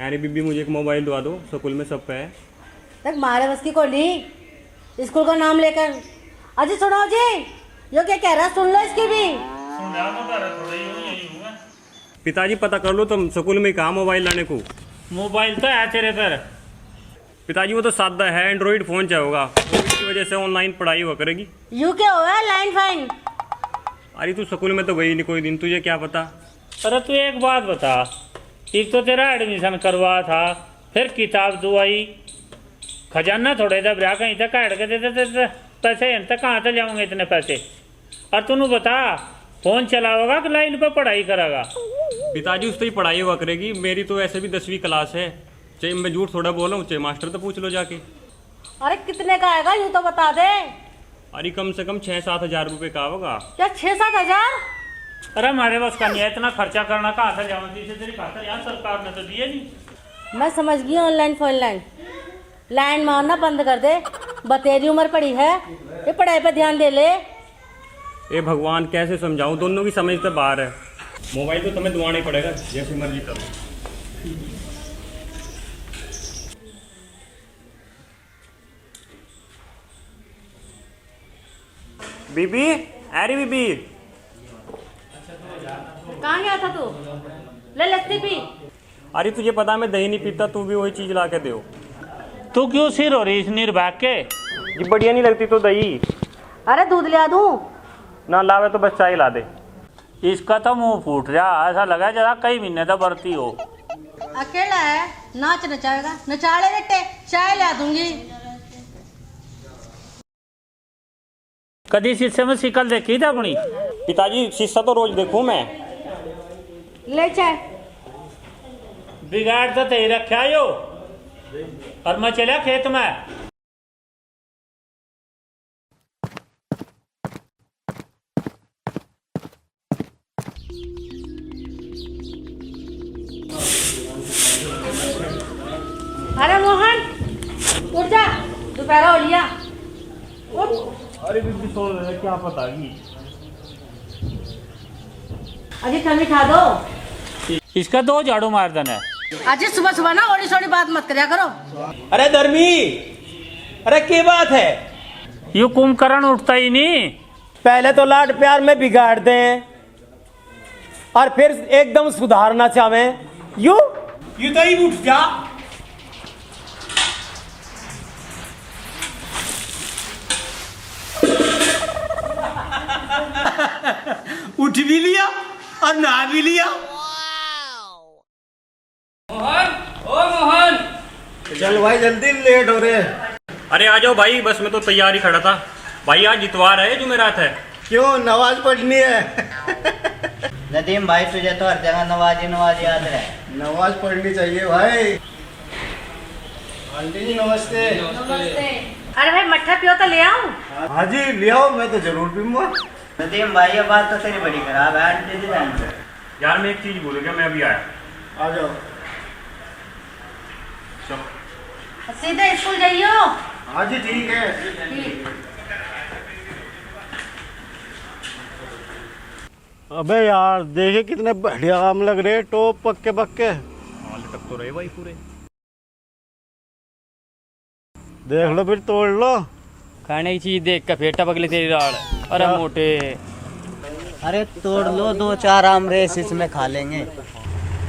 अरे बीबी मुझे एक मोबाइल दवा दो, स्कूल में सब पे है। तक मारे बस की कोली स्कूल का नाम लेकर। अजी सुनो जी, यो क्या कह रहा है सुन लो इसकी भी। पिताजी पता कर लो तुम स्कूल में कहा मोबाइल लाने को। मोबाइल तो है तेरे पर। पिताजी वो तो सादा है, एंड्रॉइड फोन चाहिए होगा, इसकी वजह से ऑनलाइन पढ़ाई हुआ करेगी। यू क्या हुआ लाइन फाइन। अरे तू स्कूल में तो गई नहीं कोई दिन, तुझे क्या पता। अरे तू एक बात बता, एक तो तेरा एडमिशन करवा था, फिर किताब दुआई, खजाना थोड़े जब रहा कहीं तक काट के देते पैसे तक कहाँ से जाऊंगे इतने पैसे। और तूने बता फोन चलाओगा कि लाइन पर पढ़ाई करेगा। पिताजी उससे ही पढ़ाई हुआ करेगी, मेरी तो ऐसे भी 10वीं क्लास है। चाहे मैं झूठ थोड़ा बोला हूँ, चाहे मास्टर तो पूछ लो जाके। अरे कितने का आएगा यूँ तो बता दे। अरे कम से कम 6-7 हजार रुपये का होगा। क्या 6-7 हजार? अरे हमारे बस का नहीं है इतना खर्चा करना, कहाँ से जाऊँ तेरी खातर यहाँ सरकार ने तो दिए नहीं। मैं समझ गई ऑनलाइन फोनलाइन, लाइन मारना बंद कर दे। बतेरी उम्र पड़ी है, ये पढ़ाई पे ध्यान दे ले। ए भगवान कैसे समझाऊं, दोनों की समझ से बाहर है। मोबाइल तो तुम्हें दुआना ही पड़ेगा, जैसी मर्जी करो। बीबी, अरे बीबी कहाँ गया था तू? ले लस्सी पी। अरे तुझे पता मैं दही नहीं पीता, तू भी वही चीज ला के दो। तू क्यों सिर हो रही इस निर्भाग के? ये बढ़िया नहीं लगती तो दही अरे दूध ले आ दूँ? ना लावे तो बस चाय ला दे। इसका तो मुंह फूट रहा, ऐसा लगा जरा कई महीने तक बढ़ती हो। अकेला है, नाच नचाएगा, नचा ले बेटे, चाय ला दूंगी। कभी शीशे में शिकल देखी था अपनी? पिताजी शीशा तो रोज देखूं मैं। ले चाय। बिगाड़ तो तेरी रखा यो, और मैं चला खेत में। अरे मोहन उठ जा, दोपहर हो लिया, उठ। अरे बीबी सो रहे, क्या पता की। अजी ठंडी खा दो। इसका 2 झाड़ू मार देना। अजी सुबह सुबह ना ओडी सोडी बात मत करया करो। अरे धर्मी, अरे क्या बात है? यू कुंभकर्ण उठता ही नहीं। पहले तो लाड प्यार में बिगाड़ दे और फिर एकदम सुधारना चाहे। यू तो ही उठ जा। उठ भी लिया और नहा भी लिया। चल भाई जल्दी, लेट हो रहे। अरे आ जाओ भाई, बस मैं तो तैयार ही खड़ा था। भाई आज इतवार है, जुमेरात है। क्यों, नमाज पढ़नी है? नदीम भाई तुझे तो हर जगह नवाज याद है। नमाज पढ़नी चाहिए भाई। आंटी जी नमस्ते। नमस्ते। अरे भाई मट्ठा पियो तो ले आऊं? हाँ जी ले आओ, मैं तो जरूर पीऊंगा। नदीम भाई ये बात तो तेरी बड़ी खराब है, आंटी जी जानते। यार मैं एक चीज बोल गया, मैं अभी आया। आ जाओ। चलो सीधे स्कूल जाइयो। हाँ जी ठीक है। अबे यार देखे कितने बढ़िया आम लग रहे, टॉप पक्के पक्के। हाल तक तो रहे भाई पूरे। देख लो फिर तोड़ लो। खाने की चीज देख कर फेटा पगले तेरी दाल। अरे मोटे। अरे तोड़ लो, 2-4 आम रेस इसमें खा लेंगे।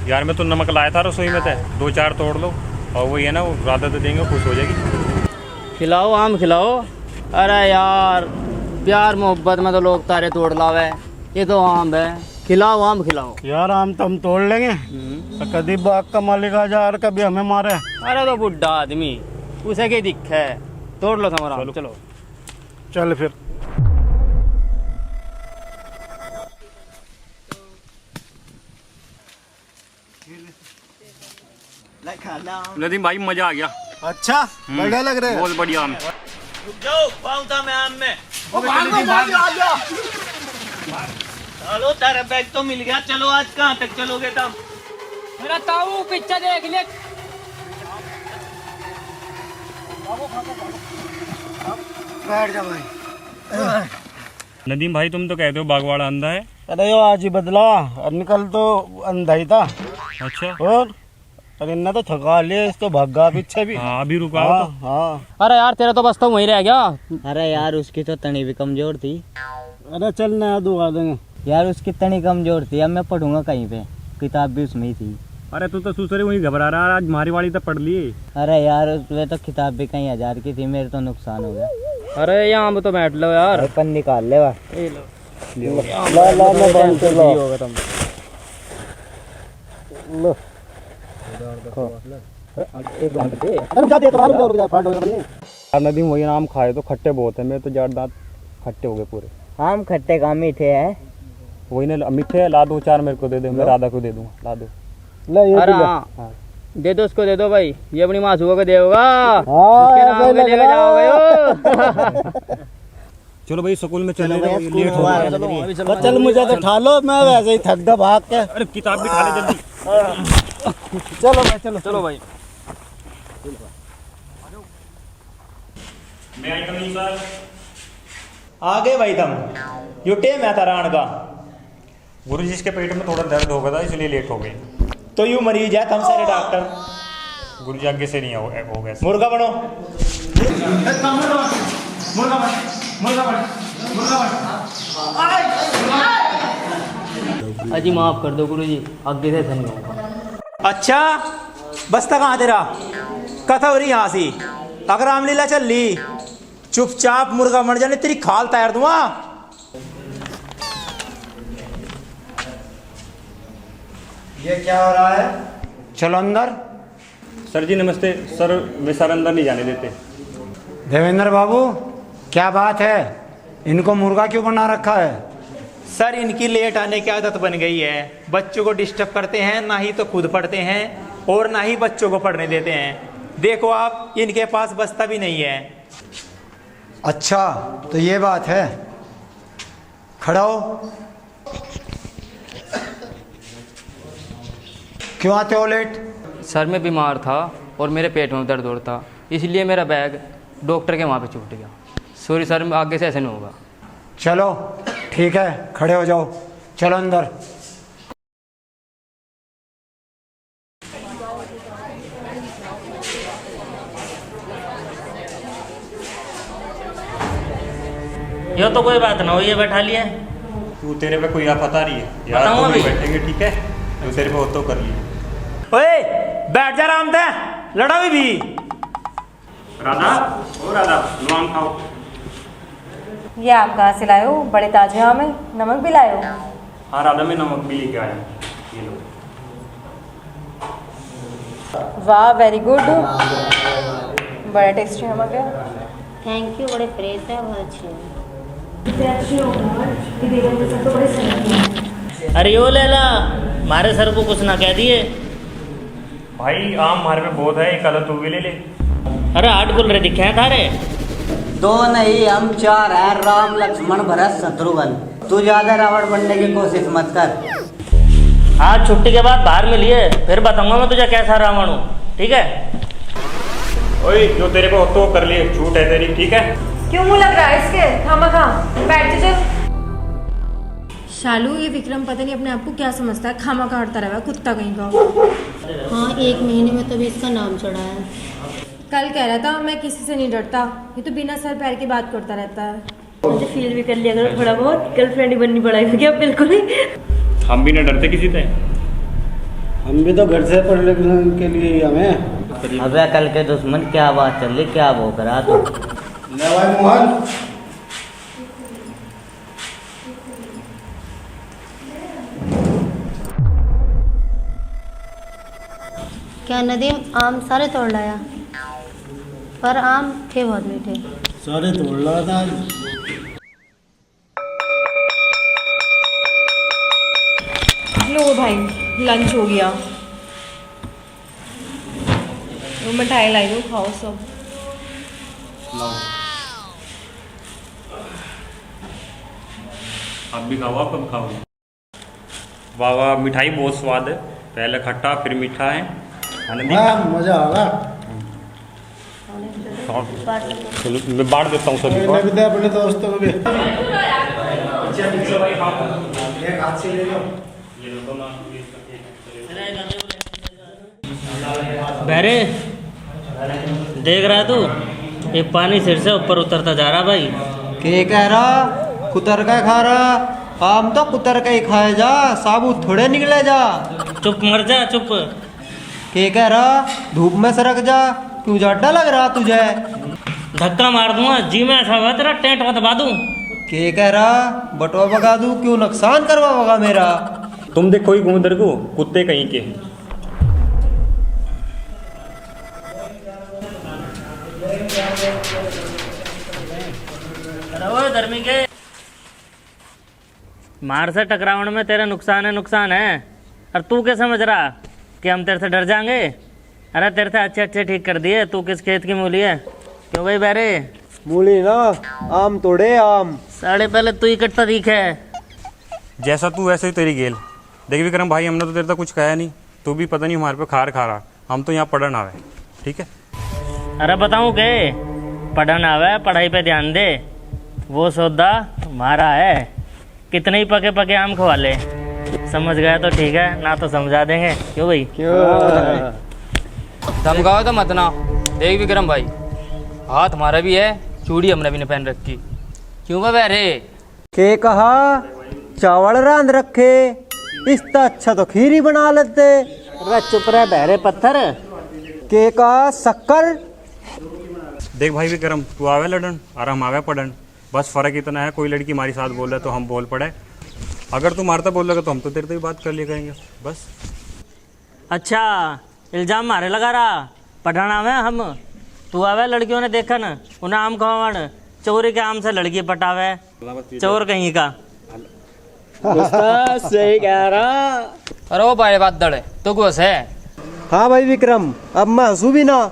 यार मैं तो नमक लाया था रसोई में, थे 2-4 तोड़ लो, और वही है ना, वो राधा तो देंगे, खुश हो जाएगी। खिलाओ आम खिलाओ। अरे यार प्यार मोहब्बत में तो लोग तारे तोड़ लावे, ये तो आम है। खिलाओ आम खिलाओ। यार आम तो हम तोड़ लेंगे, तो कभी बाग का मालिक आ जाए और कभी हमें मारे। अरे तो बुढ़ा आदमी, उसे क्या दिक्कत है, तोड़ लो तुम्हारा आम। चलो चल फिर। नदीम भाई मजा आ गया। अच्छा बढ़िया लग रहे हैं। बहुत बढ़िया आम। जाओ पाऊंगा मैं आम में। चलो तेरा बैग तो मिल गया। चलो आज कहाँ तक चलोगे तुम? मेरा ताऊ पिक्चर देख ले। बैठ जा भाई। नदीम भाई तुम तो कहते हो बागवाड़ा अंधा है। अरे यो आज ही बदला, और निकल तो अंधा ही था। अच्छा। और अरे इन्ना तो थका लिया, इस तो भगा पीछे भी। हाँ अभी रुका हाँ तो। हाँ। अरे यार तेरा तो बस तो वहीं रह गया। अरे यार उसकी तो तनी भी कमजोर थी अरे चल नया दुआ देंगे। यार, उसकी तनी कमजोर थी। अब मैं पढ़ूंगा कहीं पे, किताब भी उसमें ही थी। अरे तू तो दूसरे वही घबरा रहा है, आज मारी वाली तो पढ़ लिए। अरे यार उसमें तो किताब भी कहीं 1000 की थी, मेरे तो नुकसान हो गया। अरे यहाँ तो बैठ लो यार। अपन निकाल ले वाह। ला ला मैं बंद कर लो। होगा तुम। अरे जा दे तो बाहर जा, रुक जा, फाड़ हो गया। यार नदीम वही आम खाए तो खट्टे बहुत है, मेरे तो जड़ दांत खट्टे हो गए पूरे। आम खट्टे का मीठे है। वही ना मीठे है, ला दो 4 मेरे को दे दे, मैं राधा को दे दूंगा, ला दो। ले ये अरे भी ले। हाँ दे दो, उसको दे दो भाई, ये अपनी मासूआ को देगा। हाँ, उसके नाम ऐसा पे लग लेके रहा जाओगे। चलो भाई स्कूल में चले जाओ, ये लेट हो गया। तो चल मुझे तो ठा लो, मैं वैसे ही थक गया भाग के। अरे किताब भी खा ले जल्दी। चलो भाई चलो। चलो भाई। मैं आई कम सर। आ गए भाई तुम, युटे मैं तरान का। गुरुजी इसके पेट में थोड़ा दर्द हो गया था इसलिए लेट हो गए। तो यूं मरीज है, तुम सारे डॉक्टर। गुरुजी आगे से नहीं हो गया। मुर्गा बनो। अजी माफ कर दो गुरुजी, आगे से नहीं होगा। अच्छा बस्ता कहाँ तेरा? कथा हो रही यहाँ से। अगर रामलीला चल ली, चुपचाप मुर्गा मर जाने, तेरी खाल तैयार दूंगा। ये क्या हो रहा है? चलो अंदर। सर जी नमस्ते। सर वे सर अंदर नहीं जाने देते। देवेंद्र बाबू क्या बात है, इनको मुर्गा क्यों बना रखा है? सर इनकी लेट आने की आदत बन गई है, बच्चों को डिस्टर्ब करते हैं, ना ही तो खुद पढ़ते हैं और ना ही बच्चों को पढ़ने देते हैं। देखो आप, इनके पास बस्ता भी नहीं है। अच्छा तो ये बात है, खड़ा हो। क्यों आते हो लेट? सर मैं बीमार था और मेरे पेट में दर्द हो रहा था, इसलिए मेरा बैग डॉक्टर के वहाँ पे छूट गया। सॉरी सर, आगे से ऐसे नहीं होगा। चलो ठीक है, खड़े हो जाओ, चलो अंदर। ये तो कोई बात ना हो, ये बैठा लिया। तू तेरे पे कोई आफत आ रही है यार, बताऊं तो भी अभी? बैठेंगे ठीक है, तो तेरे पे हो तो कर लिए। ओए बैठ जा आराम से, लड़ा भी। राधा ओ राधा लो आम खाओ। ये आप कहाँ से लाए हो? बड़े ताजे आम है, नमक भी लाए हो? हाँ राधा मैं नमक भी लेके आया, ये लो। वाह वेरी गुड, बड़ा टेस्टी नमक है। थैंक यू, बड़े फ्रेश है, बहुत अच्छे हैं। अरे यो लैला, मारे सर को कुछ ना कह दिए। भाई आम हमारे पे बहुत है, एक आधा तू भी ले ले। अरे 8 गुलरे दिखे हैं थारे। 2 नहीं हम 4 हैं, राम लक्ष्मण भरत शत्रुघ्न। तू ज्यादा रावण बनने की कोशिश मत कर। आज छुट्टी के बाद बाहर मिलिए, फिर बताऊंगा मैं तुझे कैसा रावण हूँ, ठीक है? ओए जो तेरे पे हो तो कर लिए, छूट है तेरी, ठीक है। क्यों मुंह लग रहा है इसके? खामा बैठ जा चल। शालू, ये विक्रम पता नहीं अपने आप को क्या समझता है, खामा काटता रहा है कुत्ता कहीं का। हाँ, 1 महीने में तभी इसका नाम चढ़ा है। कल कह रहा था मैं किसी से नहीं डरता, ये तो बिना सर पैर की बात करता रहता है। मुझे फील भी कर लिया अगर थोड़ा बहुत, गर्लफ्रेंड ही बननी पड़ेगा क्या? बिल्कुल ही। हम भी ना डरते किसी से। हम भी तो घर से पढ़ने के लिए ही हमें। अबे कल के दुश्मन क्या बात चल रही, क्या भोग रहा तू? ले भाई मोहन। क्या नदीम आम सारे तोड़ लाया? पर आम थे बहुत मीठे। सारे तोड़ रहा था। लो भाई, लंच हो गया, वो मिठाई लाई दो, खाओ सब। आप भी खाओ, आप कब खाओ? वाह वाह, मिठाई बहुत स्वाद है, पहले खट्टा फिर मीठा है। आनंदी हाँ मजा आ रहा। चलो मैं बांट देता हूँ सभी को। मैंने भी दिया अपने दोस्तों को भी। ये लो ना। बहरे देख रहा है तू, ये पानी सिर से ऊपर उतरता जा रहा भाई। के कह रहा कुतर का खा रहा? आम तो कुतर का ही खाए जा, साबुत थोड़े निकले जा। चुप मर जा चुप। के कह रहा धूप में सरक जा, क्यों जाडा लग रहा तुझे? धक्का मार दूंगा जी में, ऐसा हुआ तेरा टेंट दबा दूं। के कह रहा बटवा भगा दूं, क्यों नुकसान करवाओगा मेरा? तुम देखो ही गोंदर को, कुत्ते कहीं के। धर्मी के मार से टकरावन में तेरा नुकसान है। और तू क्या समझ रहा कि हम तेरे से डर जाएंगे? अरे तेरे से अच्छे ठीक कर दिए। तू किस खेत की मूली है? क्यों भाई बहरे? मूली ना, आम तोड़े आम। साढ़े पहले तू ही कटता दिख है। जैसा तू वैसे ही तेरी गेल। देख विक्रम भाई, हमने तो तेरे से कुछ कहा नहीं, तू भी पता नहीं हमारे पे खार खा रहा। हम तो यहाँ पढ़न आवे, ठीक है? अरे बताऊं के पढ़न आवे, पढ़ाई पे ध्यान दे। वो सौदा तुम्हारा है, कितने ही पके पके आम खवा ले। समझ गया तो ठीक है, ना तो समझा देंगे। क्यों भाई? धमकाओ तो मत ना। देख विक्रम भाई, हाथ हमारा भी है, चूड़ी हमने भी नहीं पहन रखी। क्यों बहरे? के कहा चावल रांध रखे, इसका अच्छा तो खीर ही बना लेते। अरे चुप रहे बहरे पत्थर। के कहा शक्कर। देख भाई विक्रम, तू आवे लड़न और हम आवे पढ़न। बस फर्क इतना है, कोई लड़की हमारे साथ बोल रहा है तो हम बोल पड़े। अगर तू मारता बोल लगा तो हम तो तेरे से ही बात कर लिया करेंगे बस। अच्छा इल्जाम मारे लगा रहा। पढ़ाना आवे हम, तू आवे लड़कियों ने देखा न, उन्हें आम खवावन। चोरी के आम से लड़की पटावे, चोर कहीं का। सही कह रहा। अरे वो बड़े बात दड़े तो गुस्सा है। हाँ भाई विक्रम, अब मैं हंसू भी ना।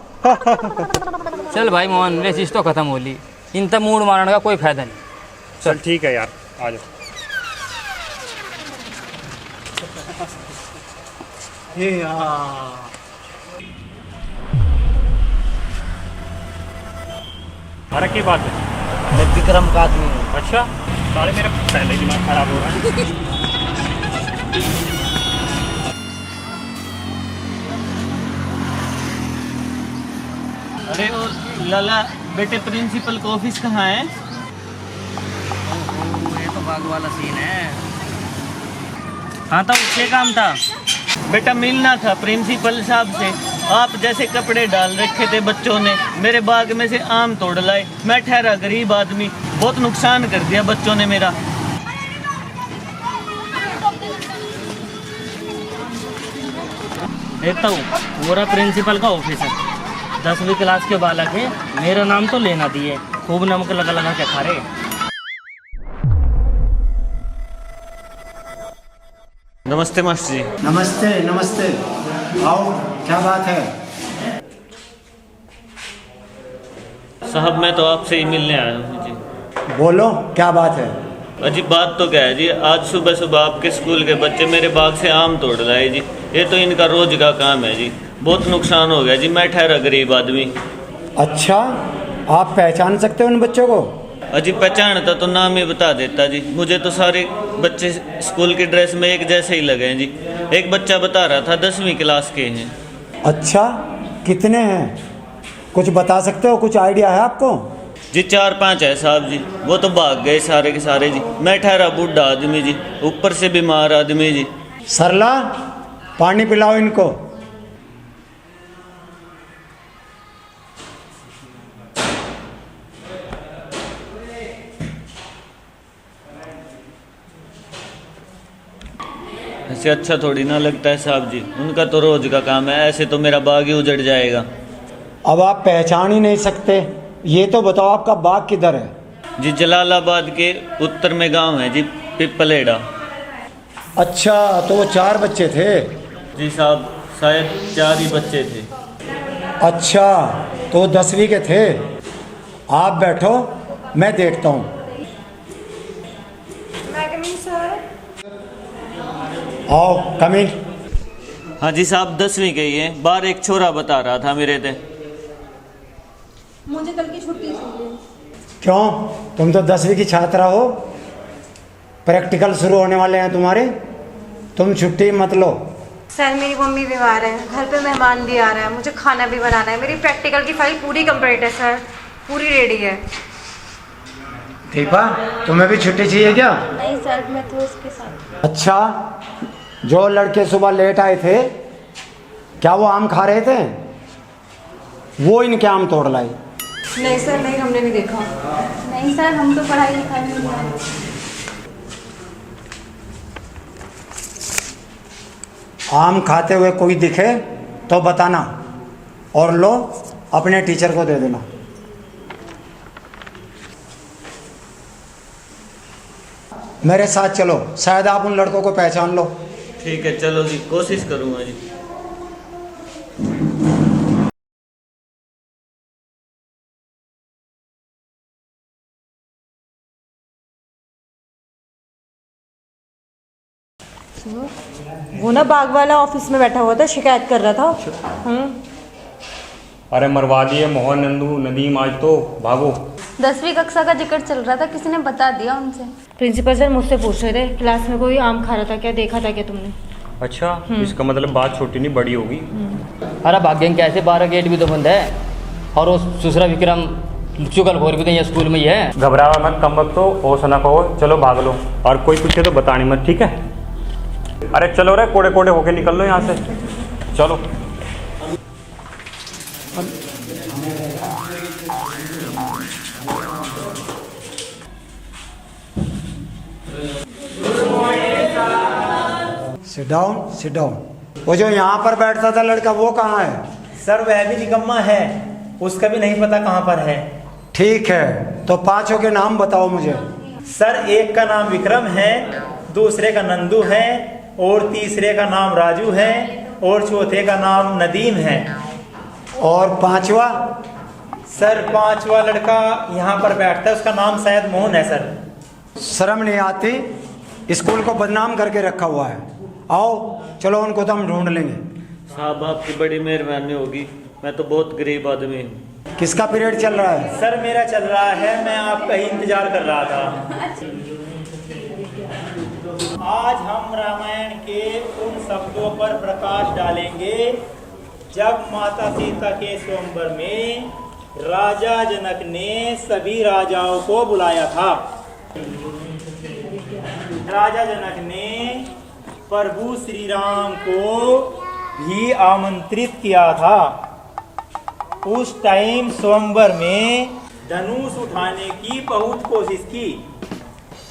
चल भाई मोहन, वे चीज तो खत्म हो ली। इन तक मूड मारने का कोई फायदा नहीं। चल ठीक है यार, आ जाओ। अरे की बात है? मैं विक्रम का आदमी हूँ। अच्छा, सारे मेरा पहले दिमाग खराब हो रहा है। अरे और लाला बेटे, प्रिंसिपल का ऑफिस कहाँ है? ये तो बाग वाला सीन है। हाँ तो उससे काम था बेटा, मिलना था प्रिंसिपल साहब से। आप जैसे कपड़े डाल रखे थे बच्चों ने, मेरे बाग में से आम तोड़ लाए। मैं ठहरा गरीब आदमी, बहुत नुकसान कर दिया बच्चों ने मेरा। देखता हूँ, पूरा प्रिंसिपल का ऑफिस है। 10वीं क्लास के बालक है, मेरा नाम तो लेना दिए। खूब नमक लगा लगा के खा रहे। नमस्ते मास्टर जी। नमस्ते नमस्ते, आओ, क्या बात है? साहब मैं तो आपसे ही मिलने आया हूँ जी। बोलो, क्या बात है? अजी बात तो क्या है जी, आज सुबह सुबह आपके स्कूल के बच्चे मेरे बाग से आम तोड़ लाए जी। ये तो इनका रोज का काम है जी। बहुत नुकसान हो गया जी, मैं ठहरा गरीब आदमी। अच्छा, आप पहचान सकते हो उन बच्चों को? अजी पहचानता तो नाम ही बता देता जी। मुझे तो सारे बच्चे स्कूल की ड्रेस में एक जैसे ही लगे हैं जी। एक बच्चा बता रहा था 10वीं क्लास के हैं। अच्छा, कितने हैं? कुछ बता सकते हो? कुछ आइडिया है आपको? जी 4-5 है साहब जी। वो तो भाग गए सारे के सारे जी। मैं ठहरा बूढ़ा आदमी जी, ऊपर से बीमार आदमी जी। सरला, पानी पिलाओ इनको। ऐसे अच्छा थोड़ी ना लगता है साहब जी, उनका तो रोज का काम है। ऐसे तो मेरा बाग ही उजड़ जाएगा। अब आप पहचान ही नहीं सकते, ये तो बताओ आपका बाग किधर है? जी जलालाबाद के उत्तर में गांव है जी, पिपलेड़ा। अच्छा, तो वो 4 बच्चे थे? जी साहब, शायद 4 ही बच्चे थे। अच्छा, तो वो 10वीं के थे। आप बैठो, मैं देखता हूँ। आओ, कम इन। हाँ जी साहब, 10वीं के ही है। बाहर एक छोरा बता रहा था मेरे से। मुझे कल की छुट्टी चाहिए। क्यों? तुम तो 10वीं की छात्रा हो, प्रैक्टिकल शुरू होने वाले हैं तुम्हारे। तुम छुट्टी मत लो। सर मेरी मम्मी बीमार है, घर पे मेहमान भी आ रहा है, मुझे खाना भी बनाना है, मेरी प्रैक्टिकल की फाइल पूरी कंप्लीट है सर, पूरी रेडी है। दीपा, तुम्हें भी छुट्टी चाहिए क्या? नहीं सर, मैं तो उसके साथ। अच्छा, जो लड़के सुबह लेट आए थे, क्या वो आम खा रहे थे? वो इनके आम तोड़ लाई। नहीं सर, नहीं, हमने नहीं देखा। नहीं सर, हम तो पढ़ाई लिखाई में नहीं आए। आम खाते हुए कोई दिखे तो बताना, और लो अपने टीचर को दे देना। मेरे साथ चलो, शायद आप उन लड़कों को पहचान लो। ठीक है, चलो जी, कोशिश करूँगा जी। वो ना बाग वाला ऑफिस में बैठा हुआ था, शिकायत कर रहा था। अरे मरवा दिए मोहन, नंदू, नदीम, आज तो भागो। 10वीं कक्षा का जिक्र चल रहा था, किसी ने बता दिया उनसे। प्रिंसिपल सर मुझसे पूछ रहे थे, क्लास में कोई आम खा रहा था क्या, देखा था क्या तुमने? अच्छा, इसका मतलब बात छोटी नहीं बड़ी होगी। अरे भाग्यं कैसे, 12 गेट भी तो बंद है, और वो दूसरा विक्रम चुगलखोर भी तो यहाँ स्कूल में ही है। घबरावा मत, कम वक्त हो, ओस ना कहो, चलो भाग लो, और कोई पूछे तो बतानी मत, ठीक है? अरे चलो रे, कोड़े कोड़े होके निकल लो यहाँ से, चलो। Sit down, sit down. वो जो यहाँ पर बैठता था लड़का, वो कहाँ है? सर वह भी निकम्मा है, उसका भी नहीं पता कहाँ पर है। ठीक है, तो पांचों के नाम बताओ मुझे। सर एक का नाम विक्रम है, दूसरे का नंदू है, और तीसरे का नाम राजू है, और चौथे का नाम नदीम है। और पांचवा? सर पांचवा लड़का यहाँ पर बैठता है, उसका नाम शायद मोहन है। सर शर्म नहीं आती? स्कूल को बदनाम करके रखा हुआ है। आओ चलो, उनको तो हम ढूंढ लेंगे। साहब आपकी बड़ी मेहरबानी होगी, मैं तो बहुत गरीब आदमी हूँ। किसका पीरियड चल रहा है? सर मेरा चल रहा है, मैं आपका ही इंतजार कर रहा था। आज हम रामायण के उन शब्दों पर प्रकाश डालेंगे जब माता सीता के स्वयंवर में राजा जनक ने सभी राजाओं को बुलाया था। राजा जनक ने प्रभु श्री राम को भी आमंत्रित किया था। उस टाइम स्वयंवर में धनुष उठाने की बहुत कोशिश की,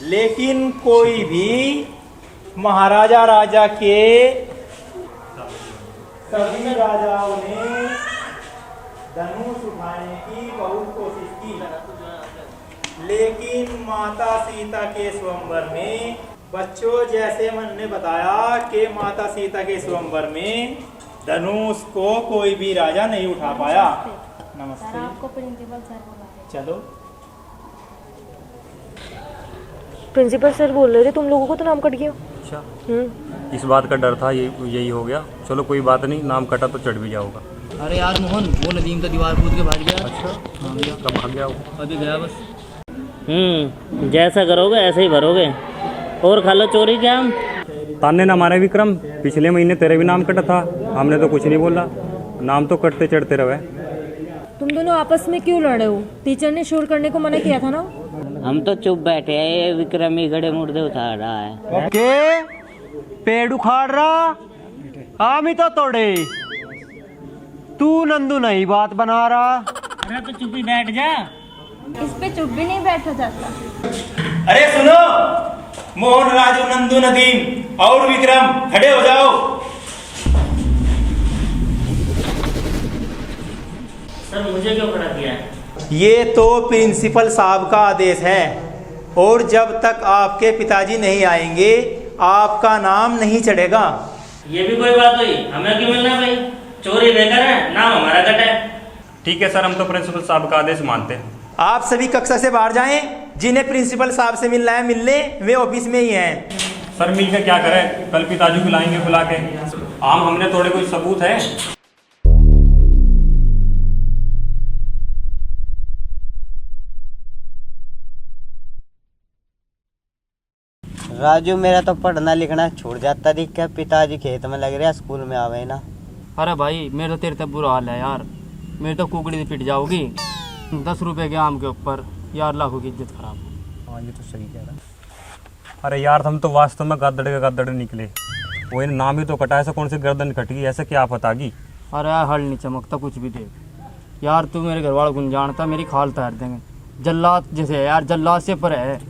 लेकिन कोई भी महाराजा राजा के सभी राजाओं ने धनुष उठाने की बहुत कोशिश की, लेकिन माता सीता के स्वयंवर में, बच्चों जैसे मैंने बताया कि माता सीता के स्वयंवर में धनुष को कोई भी राजा नहीं उठा पाया। नमस्ते। आपको प्रिंसिपल सर बुला रहे हैं। चलो। प्रिंसिपल सर बोल रहे थे तुम लोगों को तो नाम कट गया। अच्छा, इस बात का डर था, यही हो गया। चलो कोई बात नहीं, नाम कटा तो चढ़ भी जाओगा। अरे यार मोहन, वो नदीम तो दीवार कूद के भाग गया। अच्छा, हाँ भैया, कब भाग गया वो? अभी गया बस। जैसा करोगे ऐसे ही भरोगे। और खा लो चोरी क्या? ताने ना मारे विक्रम, पिछले महीने तेरे भी नाम कटा था, हमने तो कुछ नहीं बोला, नाम तो कटते चढ़ते रहे। तुम दोनों आपस में क्यों लड़ रहे हो? टीचर ने शोर करने को मना किया था ना। हम तो चुप बैठे हैं, ये विक्रम ही गड़े मुर्दे उठा रहा है। के पेड़ उखाड़ रहा, आम ही तो तोड़े। तू नंदू नहीं बात बना रहा। अरे तो चुप ही बैठ जा। इस पे चुप भी नहीं बैठा जाता। अरे सुनो, मोहन, राजू, नंदू, नदीम और विक्रम खड़े हो जाओ। सर मुझे क्यों खड़ा किया है? ये तो प्रिंसिपल साहब का आदेश है, और जब तक आपके पिताजी नहीं आएंगे आपका नाम नहीं चढ़ेगा। ये भी कोई बात हुई? हमें क्यों मिलना भाई? चोरी बेकार है, नाम हमारा कटा है। ठीक है सर, हम तो प्रिंसिपल साहब का आदेश मानते हैं। आप सभी कक्षा से बाहर जाएं, जिन्हें प्रिंसिपल साहब से मिलना है मिल लें, वे ऑफिस में ही हैं। सर मिलकर क्या करें, कल पिताजी को लाएंगे बुला के। आम हमने तोड़े, कोई सबूत है? राजू मेरा तो पढ़ना लिखना छूट जाता दिख क्या, पिताजी खेत में लग रहा स्कूल में आवे ना। अरे भाई मेरा तो तेरे तक बुरा हाल है यार, मेरी तो कुकड़ी पिट जाओगी 10 रुपए के आम के ऊपर यार, लाखों की इज्जत खराब। हाँ ये तो सही कह रहा है। अरे यार हम तो वास्तव में गद्दड़ निकले, वो नाम ही तो कटा, ऐसा कौन सी गर्दन कट गई, ऐसे क्या पता की। अरे यार हल नहीं चमकता कुछ भी देख यार, तू मेरे घर वालों को जानता, मेरी खाल तैर देंगे, जल्लाद जैसे है यार, जल्लाद से पर है।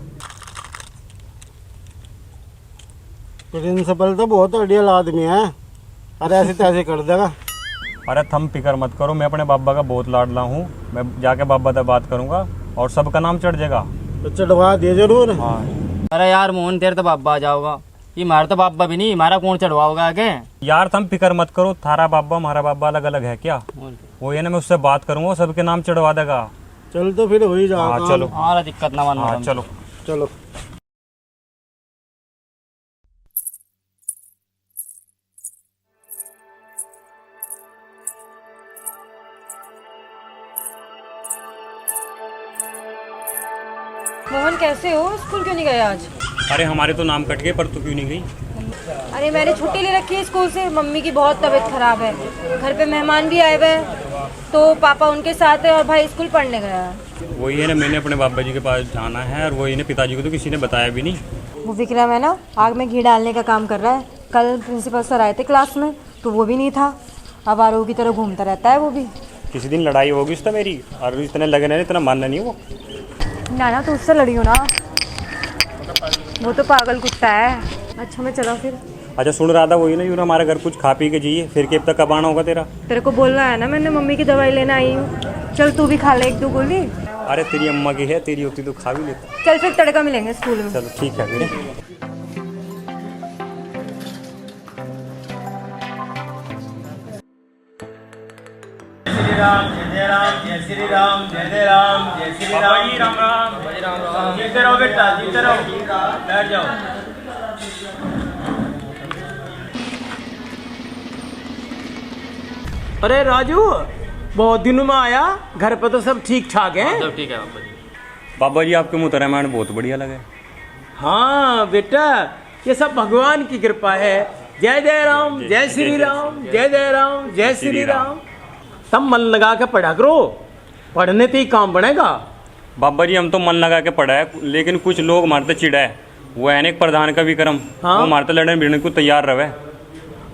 प्रिंसिपल तो बहुत अड़ियल आदमी है, अरे ऐसे तैसे कर देगा। अरे थम फिक्र मत करो, मैं अपने बाबा का बहुत लाडला हूँ, मैं जाके बाबा से बात करूँगा और सबका नाम चढ़ जाएगा। तो चढ़वा दे जरूर। हाँ। अरे यार मोहन तेरे तो बाबा आ जाओगा, ये हमारा तो बाबा भी नहीं, हमारा कौन चढ़वाओगा आगे। यार तुम फिक्र मत करो, थारा बाबा हमारा बाबा अलग अलग है क्या, वो ये ना मैं उससे बात करूँगा, सबके नाम चढ़वा देगा। चल तो फिर वही जाओ। हाँ चलो, हमारा दिक्कत ना मानो। हाँ चलो चलो। मोहन कैसे हो, स्कूल क्यों नहीं गए आज? अरे हमारे तो नाम कट गए, पर तू क्यों नहीं गई? अरे मैंने छुट्टी ले रखी है स्कूल से, मम्मी की बहुत तबीयत खराब है, घर पे मेहमान भी आए हुए हैं, तो पापा उनके साथ है और भाई स्कूल पढ़ने गया है। वही है ना, मैंने अपने बाबा जी के पास जाना है, और वही ने पिताजी को तो किसी ने बताया भी नहीं। वो विक्रम है ना, आग में घी डालने का काम कर रहा है। कल प्रिंसिपल सर आए थे क्लास में तो वो भी नहीं था, आवारों की तरह घूमता रहता है वो भी। किसी दिन लड़ाई होगी उससे मेरी, और इतने लगे नहीं, इतना मानना नहीं वो। ना तो उससे लड़ी हो ना, वो तो पागल कुत्ता है। अच्छा मैं चला फिर। अच्छा सुन रहा था, वही ना यूँ हमारे घर कुछ खा पी के जाइए, फिर के अब तक कब आना होगा तेरा? तेरे को बोलना है ना, मैंने मम्मी की दवाई लेना आई हूँ, चल तू भी खा ले 1-2 गोली। अरे तेरी अम्मा की है, तेरी होती तो खा भी लेता। चल फिर तड़का मिलेंगे स्कूल में। चलो ठीक है फिर। श्री राम जय राम, जय श्री राम, जय जय राम, जय श्री राम। जी राम राम, जय राम राम। जीते रहो बेटा, जीते रहो, बैठ जाओ। अरे राजू, बहुत दिनों में आया, घर पे तो सब ठीक ठाक है? सब ठीक है बाबा जी। बाबा जी आपके मुँह रामायण बहुत बढ़िया लगे। हाँ बेटा, ये सब भगवान की कृपा है। जय जय राम, जय श्री राम, जय जय राम, जय श्री राम। तब मन लगा के पढ़ा करो, पढ़ने से ही काम बनेगा। बाबा जी हम तो मन लगा के पढ़ा है, लेकिन कुछ लोग मारते चिड़ा है, वो है एक प्रधान का विक्रम। हाँ? वो मारते लड़ने भिड़ने को तैयार रहे।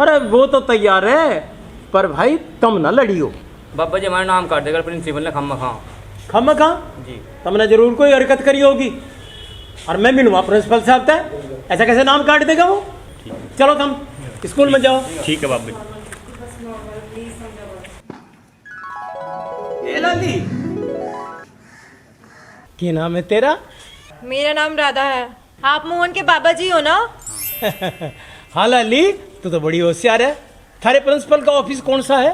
अरे वो तो तैयार है, पर भाई तुम ना लड़ियो। बाबा जी हमारा नाम काट देगा प्रिंसिपल ने, खम्मा खा जी, तुमने जरूर कोई हरकत करी होगी, और मैं मिलूंगा प्रिंसिपल साहब से। ऐसा कैसे नाम काट देगा वो? चलो तुम स्कूल में जाओ। ठीक है बाबा जी। लाली, क्या नाम है तेरा? मेरा नाम राधा है। आप मोहन के बाबा जी हो ना? हाँ लाली, तू तो बड़ी होशियार है। थारे प्रिंसिपल का ऑफिस कौन सा है?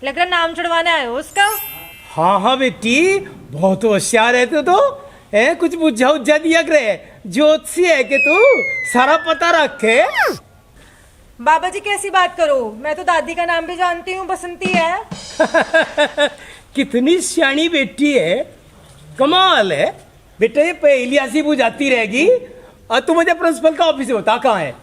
लग रहा नाम चढ़वाने आए हो उसका। हाँ हाँ बेटी, बहुत होशियार है तू तो। कुछ बुझा उज्जा दिया करे, ज्योतिषी है कि तू, सारा पता रखे। बाबा जी कैसी बात करो, मैं तो दादी का नाम भी जानती हूँ, बसंती है। कितनी सियानी बेटी है, कमाल है बेटा। ये पहेली ऐसी बुझाती रहेगी। और तू मुझे प्रिंसिपल का ऑफिस बता कहाँ है?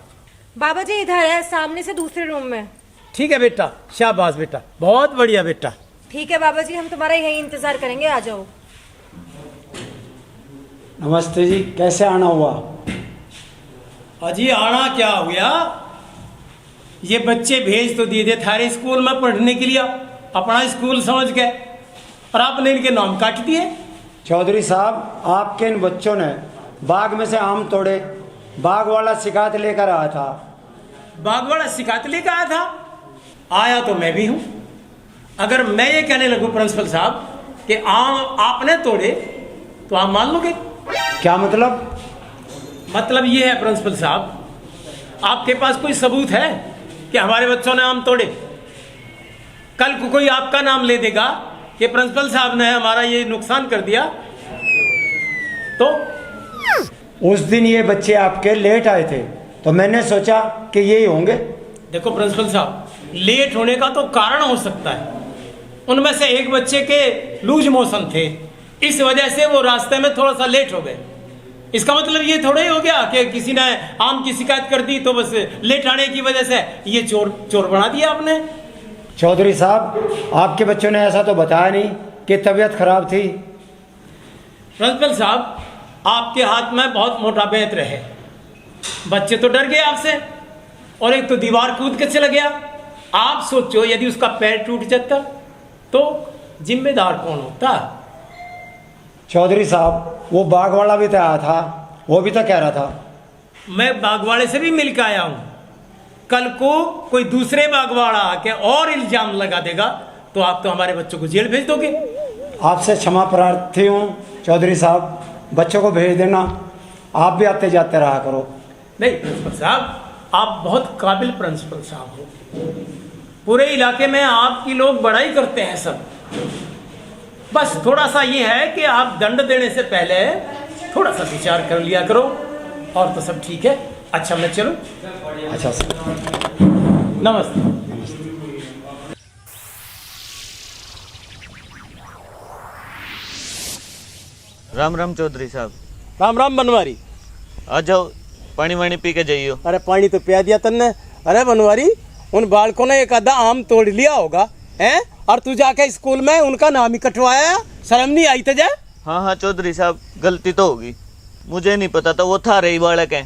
बाबा जी इधर है, सामने से दूसरे रूम में। ठीक है बेटा, शाबाश बेटा, बहुत बढ़िया बेटा। ठीक है बाबा जी, हम तुम्हारा यही इंतजार करेंगे, आ जाओ। नमस्ते जी, कैसे आना हुआ? अजी आना क्या हुआ, ये बच्चे भेज तो दिए थे थारे स्कूल में पढ़ने के लिए, अपना स्कूल समझ के, और आपने इनके नाम काट दिए। चौधरी साहब, आपके इन बच्चों ने बाग में से आम तोड़े, बाग वाला शिकायत लेकर आया था। बाग वाला शिकायत लेकर आया था? आया तो मैं भी हूं। अगर मैं ये कहने लगूं प्रिंसिपल साहब कि आम आपने तोड़े, तो आप मान लोगे? क्या मतलब? मतलब ये है प्रिंसिपल साहब, आपके पास कोई सबूत है कि हमारे बच्चों ने आम तोड़े? कल को कोई आपका नाम ले देगा कि प्रिंसिपल साहब ने हमारा ये नुकसान कर दिया, तो? उस दिन ये बच्चे आपके लेट आए थे, तो मैंने सोचा कि यही होंगे। देखो प्रिंसिपल साहब, लेट होने का तो कारण हो सकता है, उनमें से एक बच्चे के लूज मोशन थे, इस वजह से वो रास्ते में थोड़ा सा लेट हो गए। इसका मतलब ये थोड़ा ही हो गया कि किसी ने आम की शिकायत कर दी तो बस लेट आने की वजह से ये चोर बना दिया आपने। चौधरी साहब, आपके बच्चों ने ऐसा तो बताया नहीं कि तबीयत खराब थी। प्रिंसिपल साहब, आपके हाथ में बहुत मोटा बेंत रहे, बच्चे तो डर गए आपसे, और एक तो दीवार कूद के चला गया। आप सोचो यदि उसका पैर टूट जाता तो जिम्मेदार कौन होता? चौधरी साहब, वो बाग वाला भी तो आया था, वो भी तो कह रहा था। मैं बागवाड़े से भी मिल के आया हूं। कल को कोई दूसरे बागवाड़ा आके और इल्जाम लगा देगा तो आप तो हमारे बच्चों को जेल भेज दोगे। आपसे क्षमा प्रार्थी हूँ चौधरी साहब, बच्चों को भेज देना, आप भी आते जाते रहा करो। नहीं प्रिंसिपल साहब, आप बहुत काबिल प्रिंसिपल साहब हो, पूरे इलाके में आपकी लोग बड़ाई करते हैं सब। बस थोड़ा सा ये है कि आप दंड देने से पहले थोड़ा सा विचार कर लिया करो, और तो सब ठीक है। अच्छा मैं चलूं? अच्छा सर, नमस्ते। राम राम चौधरी साहब। राम राम बनवारी। आ जाओ, पानी वानी पी के जाइयो। अरे पानी तो पिया दिया तन्ने। अरे बनवारी, उन बालकों ने एक आधा आम तोड़ लिया होगा, हैं? और तू जाके स्कूल में उनका नाम ही कटवाया, शर्म नहीं आई तुझे? हाँ हाँ चौधरी साहब, गलती तो होगी, मुझे नहीं पता था वो था रही बालक है।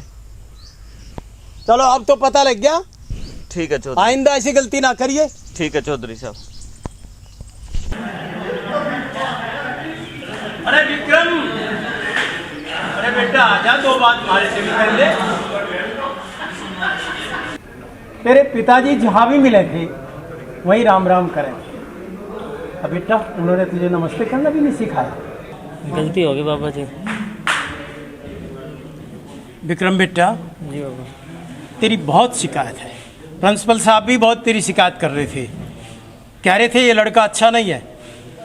चलो अब तो पता लग गया। ठीक है चौधरी, आइंदा ऐसी गलती ना करिए। ठीक है चौधरी साहब। अरे विक्रम, अरे बेटा आजा, दो बात हमारे से भी कर ले। तेरे पिताजी जहाँ भी मिले थे वही राम राम करें। अब बेटा, उन्होंने तुझे नमस्ते करना भी नहीं सिखाया। गलती होगी बाबा जी। विक्रम बेटा, जी बाबा। तेरी बहुत शिकायत है, प्रिंसिपल साहब भी बहुत तेरी शिकायत कर रहे थे, कह रहे थे ये लड़का अच्छा नहीं है।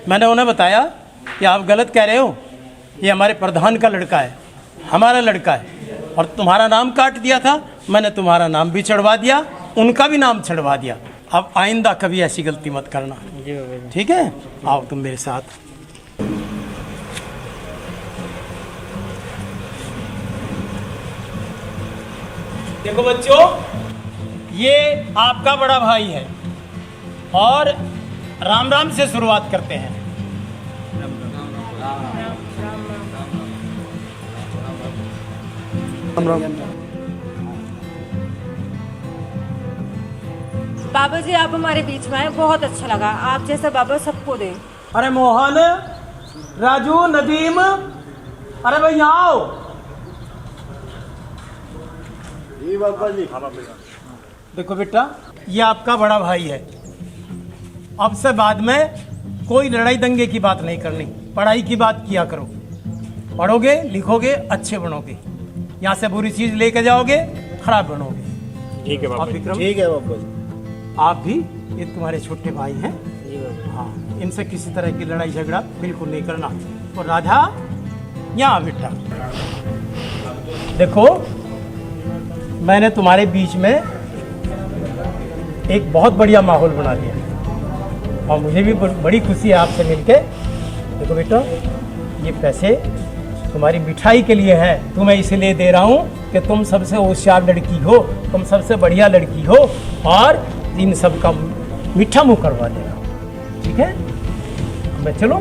मैंने उन्हें बताया कि आप गलत कह रहे हो, ये हमारे प्रधान का लड़का है, हमारा लड़का है, और तुम्हारा नाम काट दिया था। मैंने तुम्हारा नाम भी चढ़वा दिया, उनका भी नाम चढ़वा दिया। अब आइंदा कभी ऐसी गलती मत करना, जी बाबा। ठीक है? आओ तुम मेरे साथ। देखो बच्चों, ये आपका बड़ा भाई है, और राम राम से शुरुआत करते हैं। राम राम। बाबा जी आप हमारे बीच में आए, बहुत अच्छा लगा। आप जैसा बाबा सबको दे। अरे मोहन, राजू, नदीम, अरे भाई यहाँ आओ। जी बाबा जी। देखो बेटा, ये आपका बड़ा भाई है, अब से बाद में कोई लड़ाई दंगे की बात नहीं करनी, पढ़ाई की बात किया करो। पढ़ोगे, लिखोगे, अच्छे बनोगे, यहाँ से बुरी चीज लेके जाओगे, खराब बनोगे। ठीक है बाबा जी। ठीक है बाबा जी। आप भी, ये तुम्हारे छोटे भाई हैं, हाँ, इनसे किसी तरह की लड़ाई झगड़ा बिल्कुल नहीं करना। और राधा, यहाँ बेटा, देखो मैंने तुम्हारे बीच में एक बहुत बढ़िया माहौल बना दिया, और मुझे भी बड़ी खुशी है आपसे मिलके। देखो बेटा, ये पैसे तुम्हारी मिठाई के लिए है, तुम्हें इसलिए दे रहा हूँ कि तुम सबसे होशियार लड़की हो, तुम सबसे बढ़िया लड़की हो, और इन सब का मीठा मुंह करवा देना, ठीक है? मैं चलूं?